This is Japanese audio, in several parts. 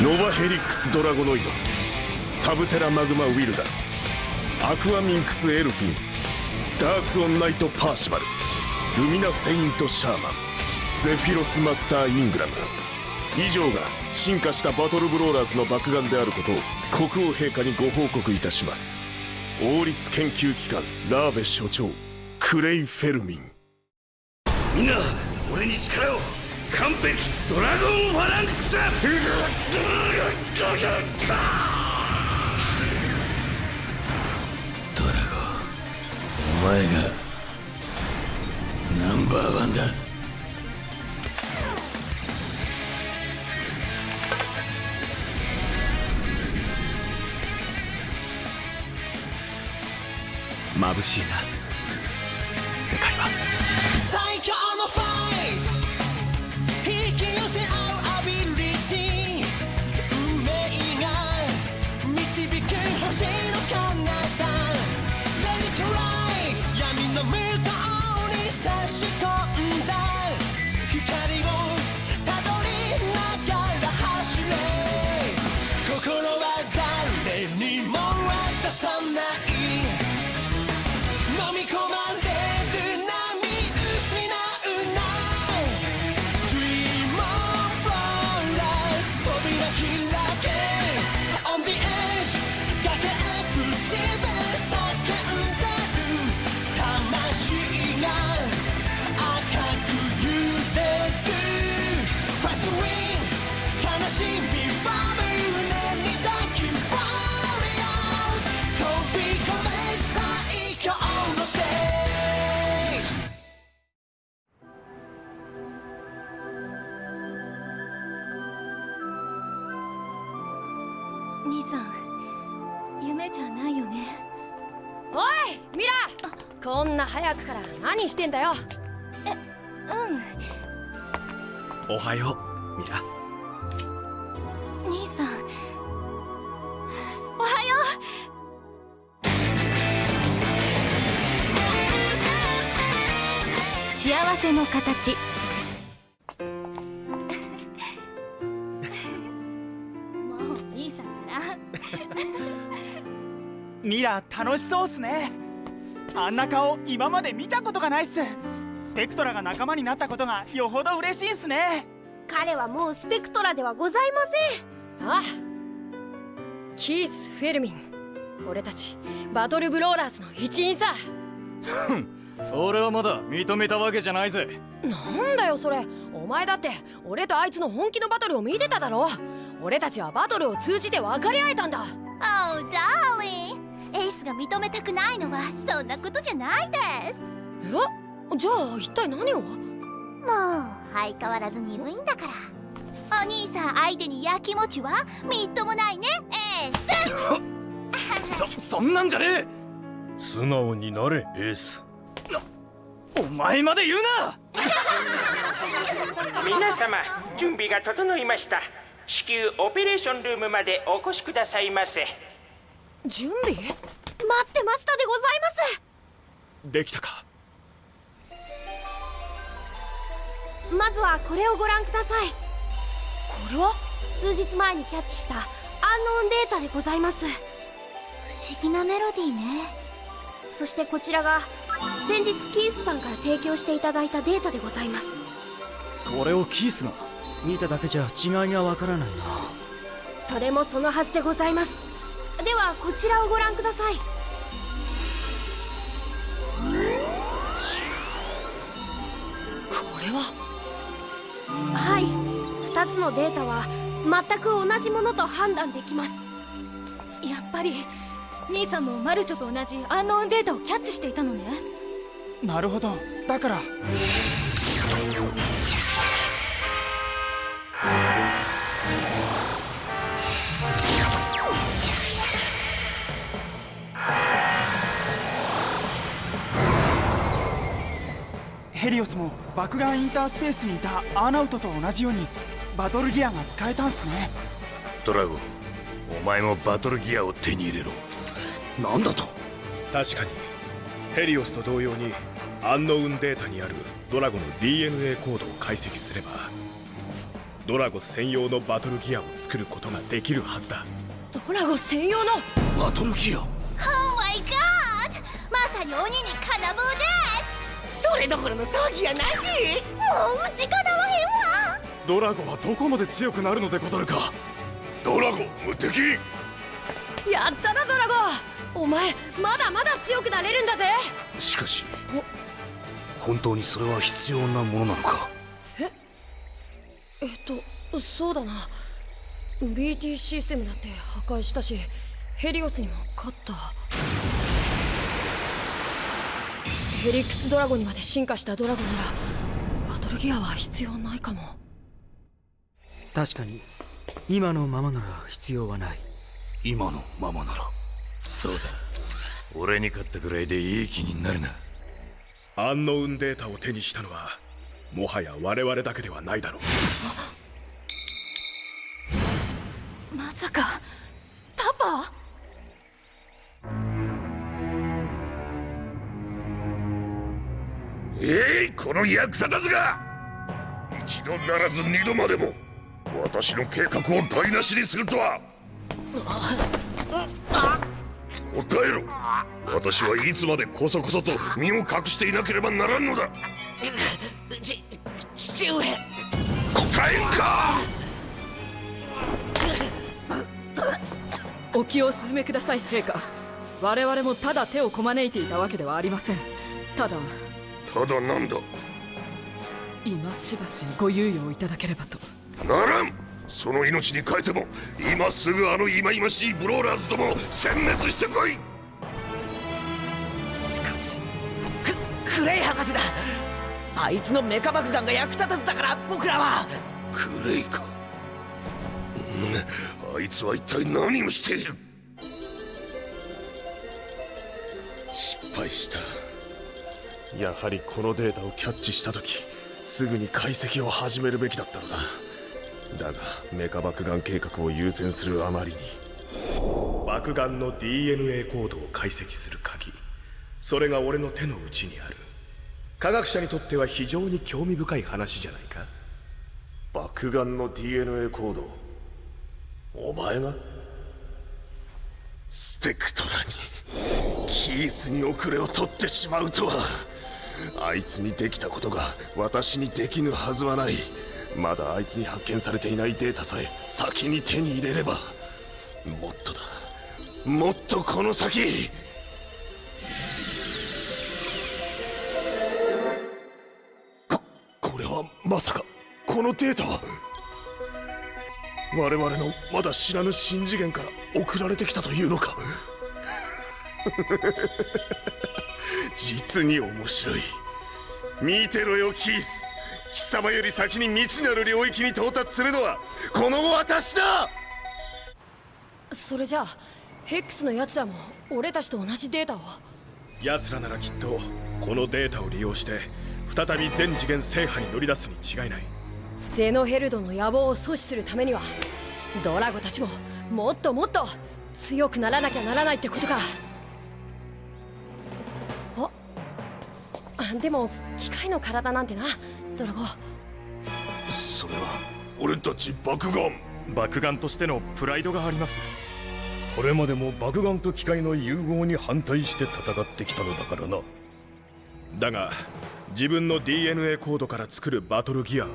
ノバヘリックスドラゴノイド、サブテラマグマウィルダ、アクアミンクスエルフィン、ダークオンナイトパーシバル、ルミナセイントシャーマン、ゼフィロスマスターイングラム、以上が進化したバトルブローラーズの爆弾であることを国王陛下にご報告いたします。王立研究機関ラーベ所長クレイ・フェルミン。みんな俺に力を。完璧ドラゴンファランクス。ドラゴン、お前がナンバーワンだ。眩しいな世界は。最強のファイト、引き寄せ合うアビリティ、運命が導く星の彼方、 Let it rise、 闇の向こうに差し込んだ光をたどりながら走れ、心は誰にも渡さない、飲み込まれる波失うな、 Dream of Flowers、 扉開け On the edge、 崖っぷちで叫んでる魂が赤く揺れる、 Fight to win、 悲しみは胸に抱き Warriors、 飛び込め最強のステージ。兄さん、夢じゃないよね。おいミラ、こんな早くから何してんだよ。おはようミラ。兄さん、おはよう。幸せの形。もう兄さんからミラ楽しそうっすね。あんな顔今まで見たことがないっす。スペクトラが仲間になったことがよほど嬉しいっすね。彼はもうスペクトラではございません。ああ、キース・フェルミン、俺たちバトルブローラーズの一員さ。俺はまだ認めたわけじゃないぜ。なんだよそれ、お前だって俺とあいつの本気のバトルを見てただろ。俺たちはバトルを通じて分かり合えたんだ。Oh, darling、 エースが認めたくないのはそんなことじゃないです。え、じゃあ一体何を。もう相変わらず鈍いんだから。お兄さん相手にやきもちはみっともないね、エース。そんなんじゃねえ。素直になれエース。お前まで言うな。皆様、準備が整いました。至急オペレーションルームまでお越しくださいませ。準備？待ってましたでございます。できたか。まずはこれをご覧ください。これは数日前にキャッチしたアンノーンデータでございます。不思議なメロディーね。そしてこちらが先日キースさんから提供していただいたデータでございます。これをキースが。見ただけじゃ違いがわからないな。それもそのはずでございます。ではこちらをご覧ください。これは。はい、2つのデータは全く同じものと判断できます。やっぱり兄さんもマルチョと同じアンノーンデータをキャッチしていたのね。なるほど、だからヘリオスも爆眼インタースペースにいたアーナウトと同じようにバトルギアが使えたんすね。ドラゴン、お前もバトルギアを手に入れろ。なんだと。確かにヘリオスと同様にアンノウンデータにあるドラゴの DNA コードを解析すれば、ドラゴ専用のバトルギアを作ることができるはずだ。ドラゴ専用のバトルギア。オーマイガーまさに鬼に金棒です。それどころの騒ぎやないで。もう時間合わへんわ。ドラゴはどこまで強くなるのでござるか。ドラゴ無敵。やったなドラゴ。お前まだまだ強くなれるんだぜ。しかし本当にそれは必要なものなのか。そうだな。BT システムだって破壊したし、ヘリオスにも勝った。ヘリクスドラゴンにまで進化したドラゴンならバトルギアは必要ないかも。確かに今のままなら必要はない。今のままなら。そうだ、俺に勝ったくらいでいい気になるな。アンノウンデータを手にしたのはもはや我々だけではないだろう。まさかパパ？この役立たずが！一度ならず二度までも私の計画を台無しにするとは。答えろ。私はいつまでこそこそと身を隠していなければならんのだ。父上。答えんか！お気を静めください陛下。我々もただ手をこまねいていたわけではありません。ただなんだ。今しばしご猶予をいただければと。ならん。その命に変えても今すぐあの忌々しいブローラーズどもを殲滅してこい。しかしクレイ博士だ。あいつのメカ爆弾が役立たずだから僕らは。クレイか。あいつは一体何をしている。失敗した。やはりこのデータをキャッチした時すぐに解析を始めるべきだったのだ。だがメカ爆弾計画を優先するあまりに爆弾の DNA コードを解析する鍵、それが俺の手の内にある。科学者にとっては非常に興味深い話じゃないか。爆弾の DNA コード、お前が？スペクトラにキースに遅れを取ってしまうとは。あいつにできたことが私にできぬはずはない。まだあいつに発見されていないデータさえ先に手に入れれば。もっとだ、もっとこの先。これはまさかこのデータは我々のまだ知らぬ新次元から送られてきたというのか。実に面白い。見てろよキース、貴様より先に未知なる領域に到達するのはこの私だ。それじゃあヘックスのやつらも俺たちと同じデータを。奴らならきっとこのデータを利用して再び全次元制覇に乗り出すに違いない。ゼノヘルドの野望を阻止するためにはドラゴたちももっともっと強くならなきゃならないってことか。でも機械の体なんてな、ドラゴ。それは俺たち爆弾としてのプライドがあります。これまでも爆弾と機械の融合に反対して戦ってきたのだからな。だが自分の DNA コードから作るバトルギアは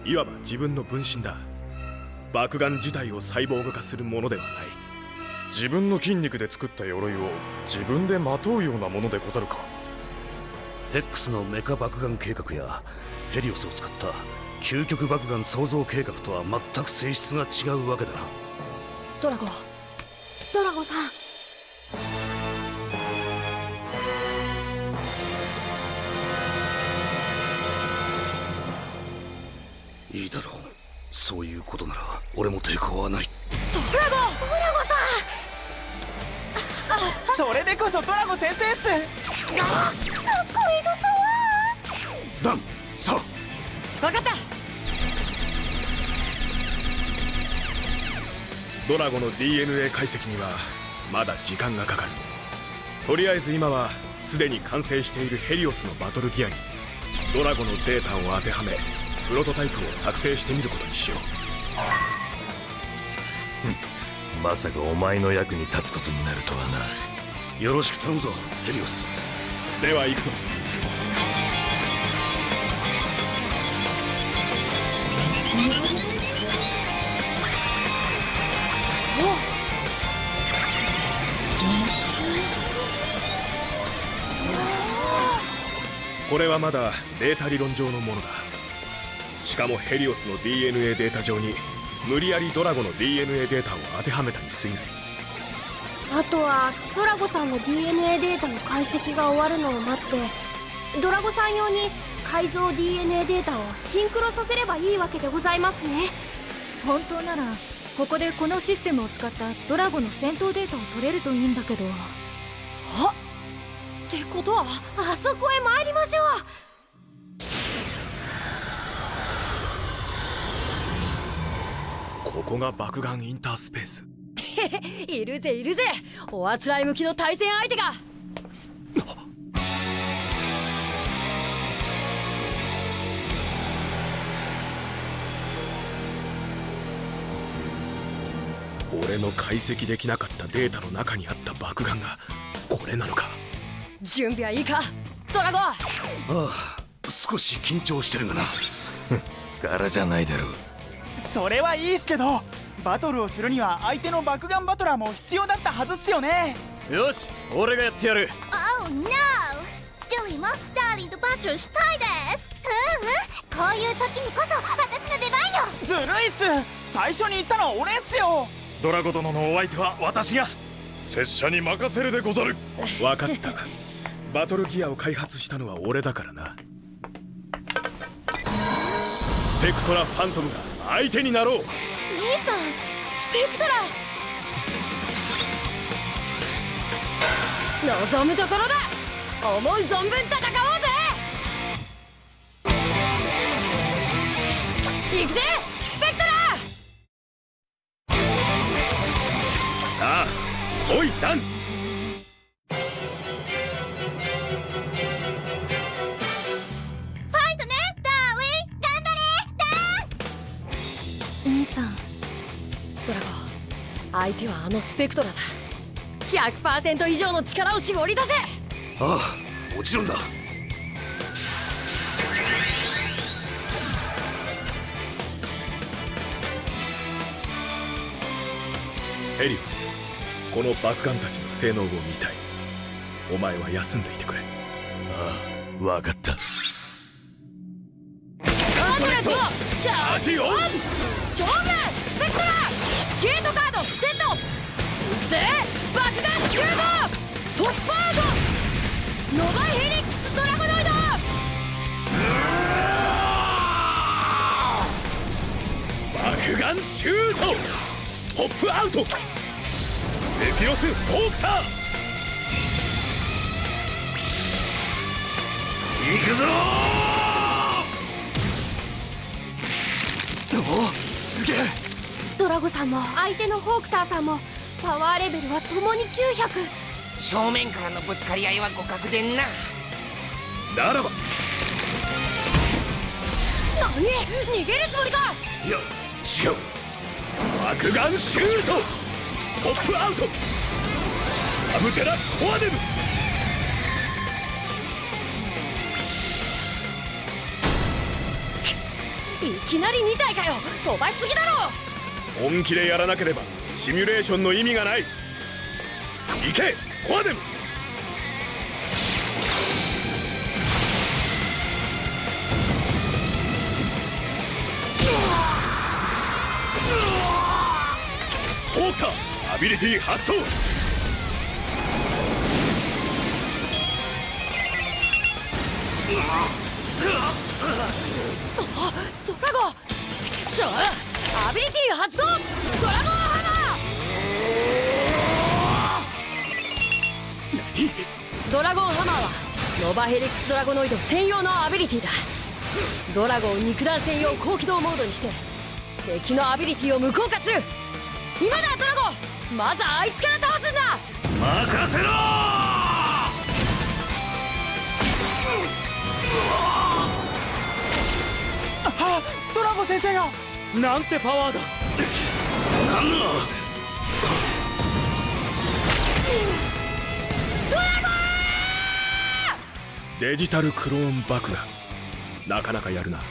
いわば自分の分身だ。爆弾自体をサイボーグ化するものではない。自分の筋肉で作った鎧を自分でまとうようなものでござるか。ヘックスのメカ爆弾計画やヘリオスを使った究極爆弾創造計画とは全く性質が違うわけだな。ドラゴさん。いいだろう。そういうことなら俺も抵抗はない。ドラゴさん。それでこそドラゴ先生っす。ダン、さあ。分かった。ドラゴの DNA 解析にはまだ時間がかかる。とりあえず今はすでに完成しているヘリオスのバトルギアにドラゴのデータを当てはめプロトタイプを作成してみることにしよう。まさかお前の役に立つことになるとはな。よろしく頼むぞヘリオス。では行くぞ。これはまだデータ理論上のものだ。しかもヘリオスの DNA データ上に無理やりドラゴの DNA データを当てはめたに過ぎない。あとはドラゴさんの DNA データの解析が終わるのを待ってドラゴさん用に改造 DNA データをシンクロさせればいいわけでございますね。本当ならここでこのシステムを使ったドラゴの戦闘データを取れるといいんだけど。あってことはあそこへ参りましょう。ここが爆眼インタースペース。いるぜいるぜ、おあつらい向きの対戦相手が。俺の解析できなかったデータの中にあった爆眼がこれなのか。準備はいいかドラゴン。ああ、少し緊張してるがな。柄じゃないだろう。それはいいっすけど、バトルをするには相手の爆眼バトラーも必要だったはずっすよね。よし、俺がやってやる。Oh no! ジュリーもダーリンとバトルしたいです。こういう時にこそ私の出番よ。ずるいっす。最初に言ったのは俺っすよ。ドラゴ殿のお相手は私が。拙者に任せるでござる。分かった。バトルギアを開発したのは俺だからな。スペクトラ・ファントムが相手になろう。兄さん、スペクトラ望むところだ。思う存分戦おうぜ。行くぜスペクトラ。さあ来いダン。ファイトねダーリン、頑張れダン。兄さん、ドラゴン、相手はあのスペクトラだ。100% 以上の力を絞り出せ。ああ、もちろんだ。ヘリオス、この爆眼たちの性能を見たい。お前は休んでいてくれ。ああ、わかった。ガートレットチャージオン。勝負スペクトラゲートカードセット。行くぜ爆眼集合。トップアウトノバヘリックスドラゴノイド。爆眼シュート。ポップアウト。ゼフィロス・ホークター。行くぞー。おお、すげえ。ドラゴさんも相手のホークターさんもパワーレベルはともに900。正面からのぶつかり合いは互角でんな。ならば。何、逃げるつもりか。いや違う。爆眼シュート。ポップアウト。サブテラコアデム。いきなり2体かよ、飛ばしすぎだろ。本気でやらなければシミュレーションの意味がない。行けコアデム。ホークターアビリティ発動。ドラゴンくそ、アビリティ発動。ドラゴンハマー。ドラゴンハマーはノバヘリックスドラゴノイド専用のアビリティだ。ドラゴンを肉弾専用高機動モードにして敵のアビリティを無効化する。今だドラゴン、まずあいつから倒すんだ。任せろー。あ、ドラゴ先生が。なんてパワーだ。なんだデジタルクローン爆弾、なかなかやるな。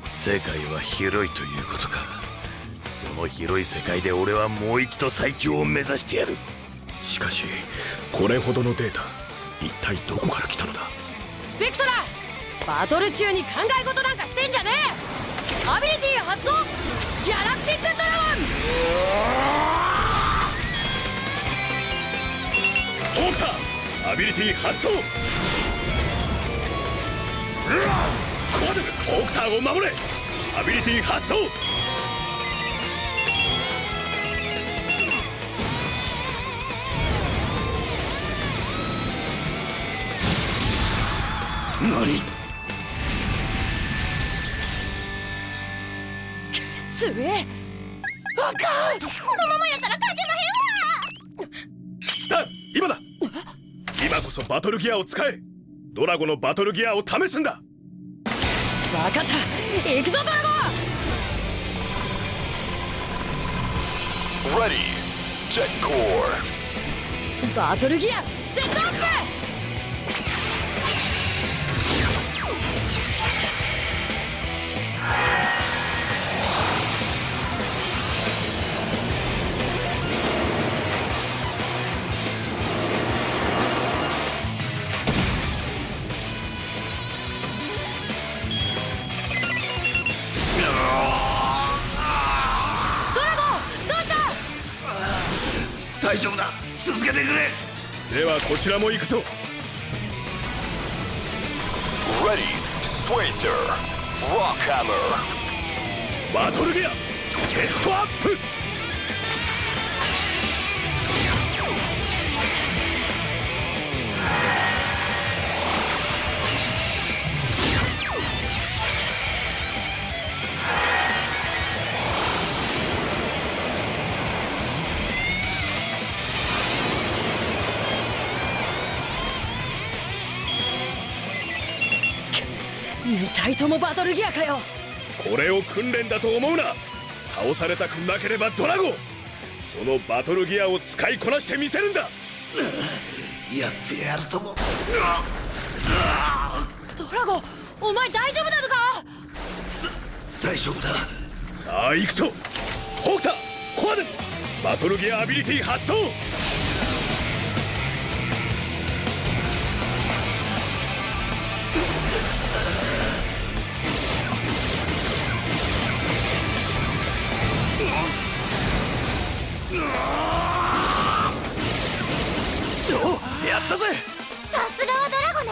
世界は広いということか。その広い世界で俺はもう一度最強を目指してやる。しかしこれほどのデータ、一体どこから来たのだ。スペクトラ、バトル中に考え事なんかしてんじゃねえ。アビリティ発動、ギャラクティックドラゴン。オークターアビリティ発動。コアデム、オークターを守れ。アビリティ発動。何？つえ、あかん、このままやったら勝てまへんわ。だ、今だ。今こそバトルギアを使え。ドラゴのバトルギアを試すんだ。分かった、行くぞドラゴン。 Ready. Jet Core. バトルギアセットアップ。大丈夫だ、続けてくれ。ではこちらも行くぞ。 Ready. Swather. Rockhammer. バトルギアセットアップ。2体ともバトルギアかよ。これを訓練だと思うな。倒されたくなければドラゴン、そのバトルギアを使いこなしてみせるんだ。やってやるとも。ドラゴン、お前大丈夫なのか。大丈夫だ。さあ行くぞ。ホークター、コアデム、バトルギアアビリティ発動。やったぜ。さすがはドラゴね。よ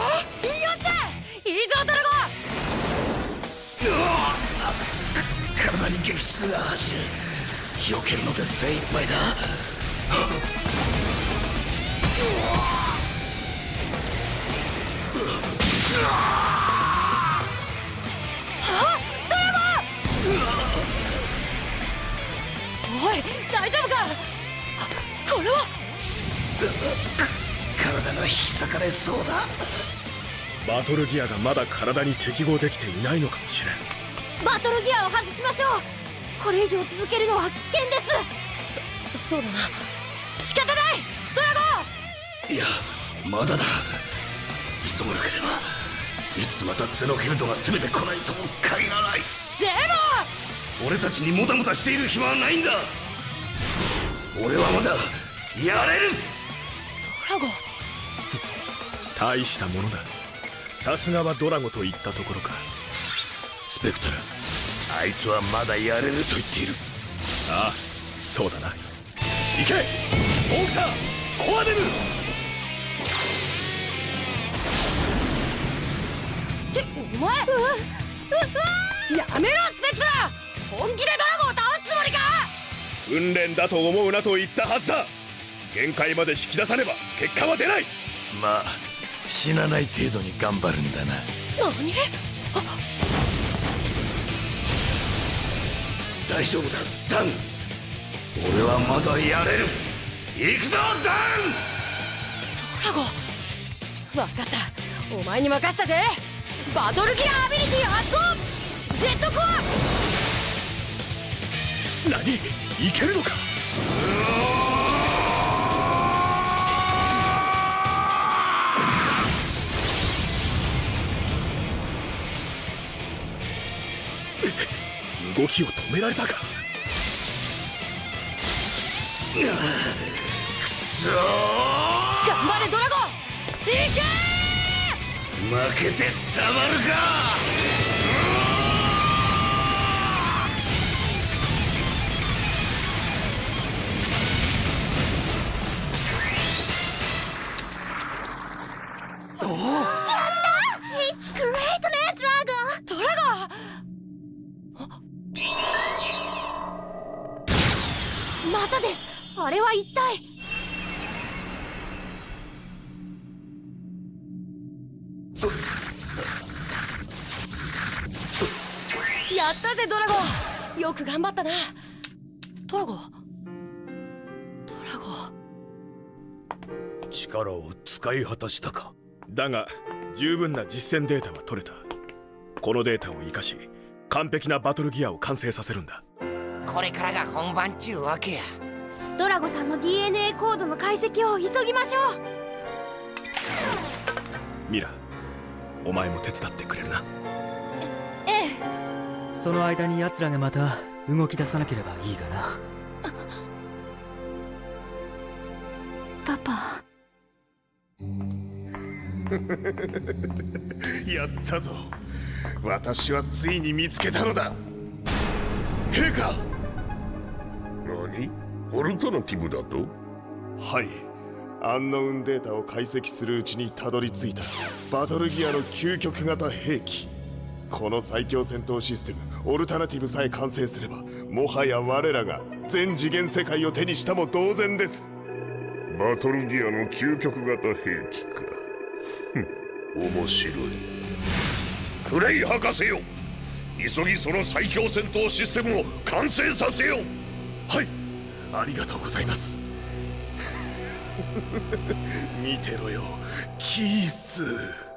っしゃ、いいぞドラ体に激痛が走る。避けるので精一杯だ。おい、大丈夫か。これは体が引き裂かれそうだ。バトルギアがまだ体に適合できていないのかもしれん。バトルギアを外しましょう。これ以上続けるのは危険です。そうだな、仕方ないドラゴン。いや、まだだ。急がなければいつまたゼノヘルドが攻めてこないとも限らない。でも俺たちにもたもたしている暇はないんだ。俺はまだやれる。ドラゴン、大したものだ。さすがはドラゴといったところか。スペクトラ、あいつはまだやれると言っている。ああ、そうだな。行け、オークター、コアデム。ってお前、やめろスペクトラ。本気でドラゴンを倒すつもりか。訓練だと思うなと言ったはずだ。限界まで引き出さねば結果は出ない。まあ死なない程度に頑張るんだな。何？大丈夫だダン。俺はまだやれる。行くぞダン。ドラゴン、分かった、お前に任せたぜ。バトルギアアビリティ発動、ジェットコア。何、いけるのか。動きを止められたか。くそー、頑張れドラゴン、いけ負けてたまるか。It's great ね、ドラゴン。またです。あれは一体。やったぜドラゴン、よく頑張ったな。ドラゴン、力を使い果たしたか。だが十分な実践データは取れた。このデータを生かし完璧なバトルギアを完成させるんだ。これからが本番ちゅうわけや。ドラゴさんの DNA コードの解析を急ぎましょう。ミラ、お前も手伝ってくれるな。ええ。その間に奴らがまた動き出さなければいいがな。パパ。やったぞ。私はついに見つけたのだ。陛下。何？オルタナティブだと？はい。アンノウンデータを解析するうちにたどり着いたバトルギアの究極型兵器。この最強戦闘システムオルタナティブさえ完成すれば、もはや我らが全次元世界を手にしたも同然です。バトルギアの究極型兵器か。面白い。クレイ博士よ、急ぎその最強戦闘システムを完成させよう。はい、ありがとうございます。見てろよ、キース。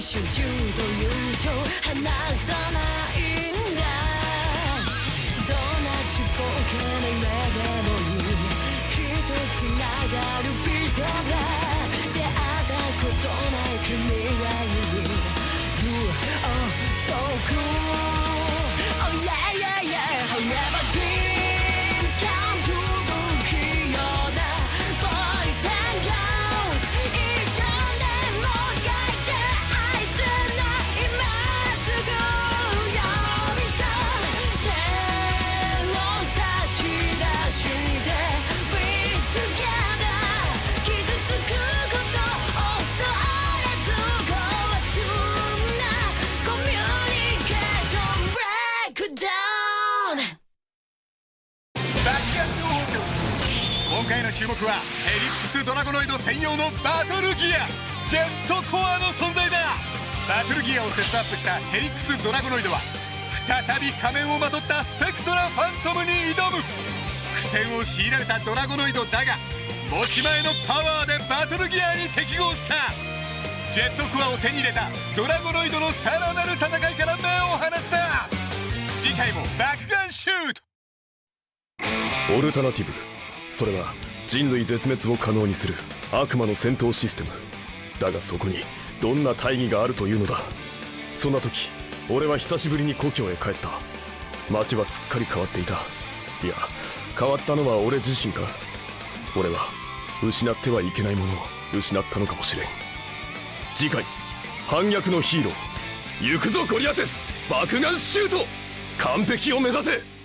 集中と友情離さないんだ。どんなちっぽけな夢でもいい、きっとつながるピザだ。出会ったことない君がいる。 You are so cool. Oh yeah yeah yeah. However dreams come true. 不器用な boys and girls いつでも描いて愛すないまっすぐ呼びしゃ手を差し出して We together 傷つくこと恐れず壊すなコミュニケーションブレイクダウン。今回の注目はヘリックスドラゴノイド専用のバトルギアジェットコアの存在だ。バトルギアをセットアップしたヘリックスドラゴノイドは再び仮面をまとったスペクトラファントムに挑む。苦戦を強いられたドラゴノイドだが持ち前のパワーでバトルギアに適合した。ジェットコアを手に入れたドラゴノイドのさらなる戦いから目を離すな。次回も爆眼シュート。オルタナティブ、それは人類絶滅を可能にする悪魔の戦闘システムだが、そこにどんな大義があるというのだ。そんな時俺は久しぶりに故郷へ帰った。街はすっかり変わっていた。いや、変わったのは俺自身か。俺は失ってはいけないものを失ったのかもしれん。次回、反逆のヒーロー、行くぞゴリアテス、爆眼シュート、完璧を目指せ。